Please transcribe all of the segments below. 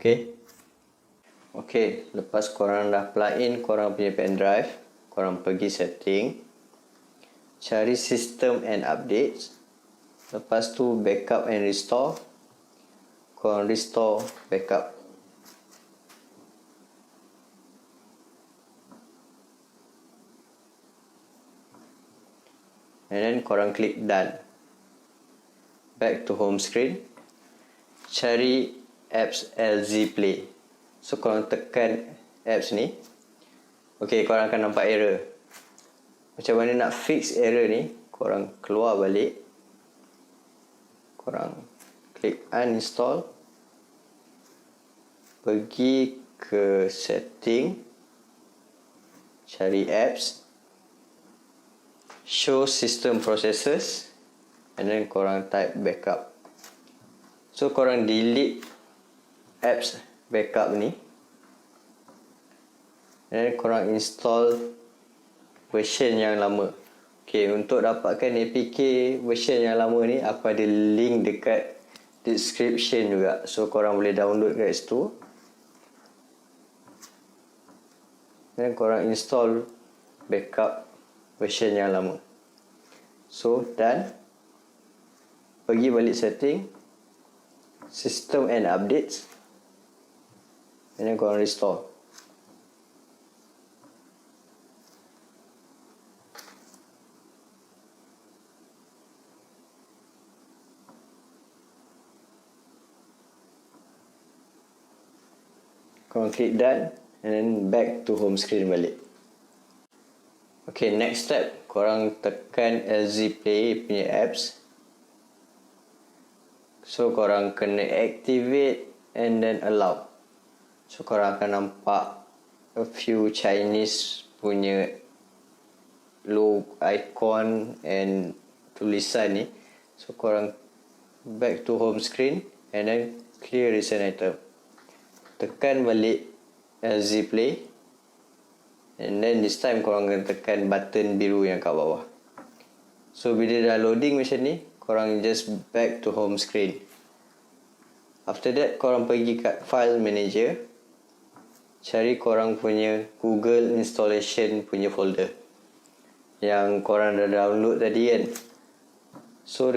Okay, lepas korang dah plug in korang punya pendrive, korang pergi setting, cari system and updates, lepas tu backup and restore, korang restore backup. And then korang klik done. Back to home screen, cari apps LZ Play. So korang tekan apps ni. Okay, korang akan nampak error. Macam mana nak fix error ni? Korang keluar balik, korang klik uninstall, pergi ke setting, cari apps, show system processes, and then korang type backup. So korang delete apps backup ni, and then korang install version yang lama. Okay, untuk dapatkan APK version yang lama ni, aku ada link dekat description juga. So korang boleh download kat situ. Dan korang install backup version yang lama. So done. Pergi balik setting, system and updates, and then korang restore. Korang klik done, and then back to home screen balik. Okay, next step, korang tekan LZ Play punya apps. So korang kena activate and then allow. So korang akan nampak a few Chinese punya logo, icon and tulisan ni. So korang back to home screen and then clear recent item. Tekan balik LZ Play, and then this time korang akan tekan button biru yang kat bawah. So bila dah loading macam ni, korang just back to home screen. After that, korang pergi kat file manager, cari korang punya Google installation punya folder yang korang dah download tadi kan. So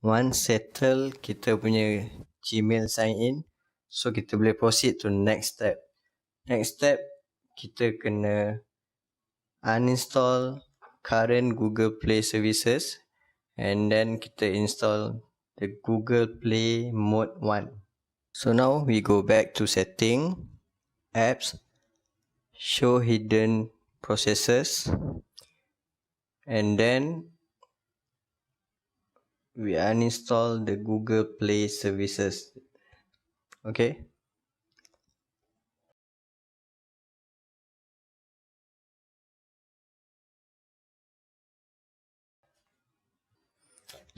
Once settle kita punya Gmail sign in, so kita boleh proceed to next step. Next step, kita kena uninstall current Google Play services and then kita install the Google Play Mode 1. So now we go back to setting, apps, show hidden processes, and then we uninstall the Google Play services. Okay.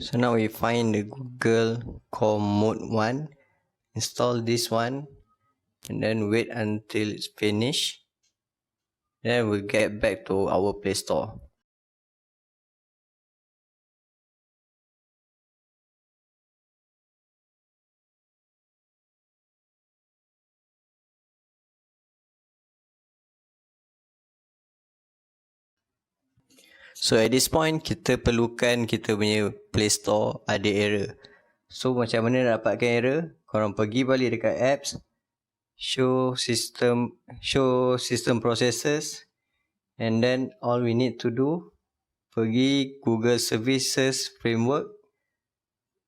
So now we find the Google Chrome Mode 1, install this one, and then wait until it's finished. Then we'll get back to our Play Store. So at this point, kita perlukan kita punya Play Store ada error. So macam mana nak dapatkan error? Korang pergi balik dekat apps, show system processes, and then all we need to do, pergi Google Services Framework,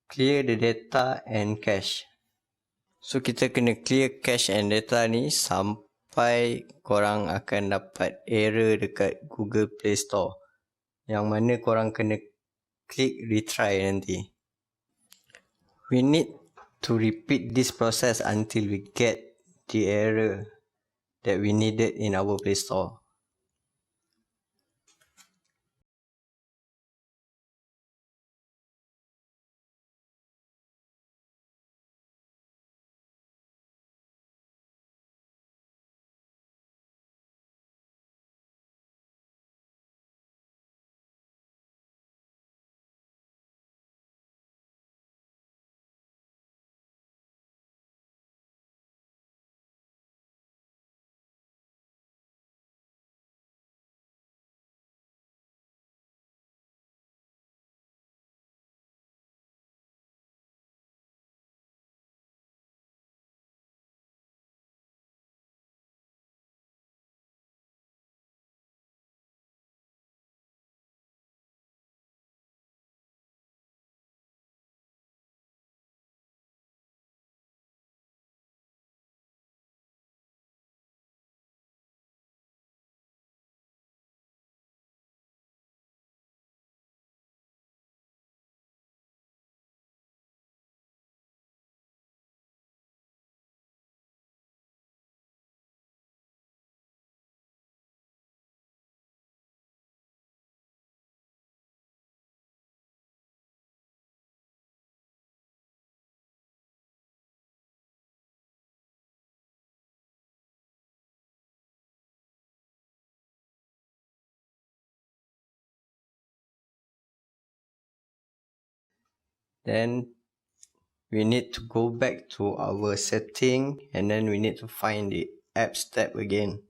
clear the data and cache. So kita kena clear cache and data ni sampai korang akan dapat error dekat Google Play Store, yang mana korang kena klik retry nanti. We need to repeat this process until we get the error that we needed in our Play Store. Then we need to go back to our setting and then we need to find the apps tab again.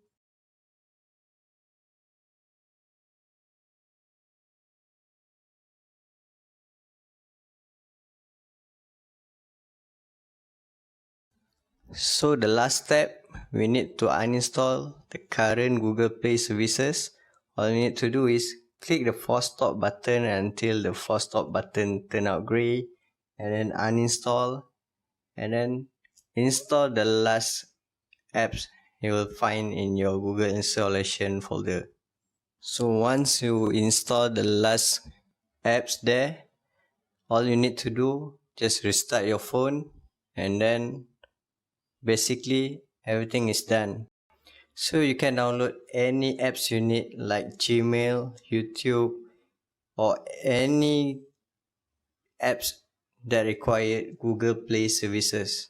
So the last step, we need to uninstall the current Google Play services. All you need to do is click the force stop button until the force stop button turn out grey, and then uninstall, and then install the last apps you will find in your Google installation folder. So once you install the last apps there, all you need to do, just restart your phone, and then basically everything is done. So you can download any apps you need like Gmail, YouTube, or any apps that require Google Play services.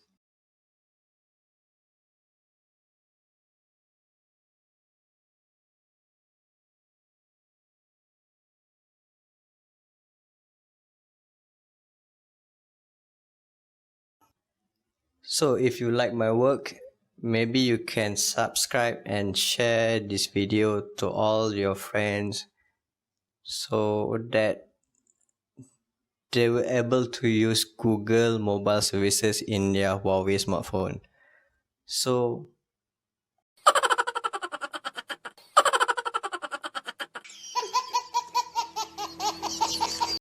So if you like my work, maybe you can subscribe and share this video to all your friends so that they were able to use Google mobile services in their Huawei smartphone. So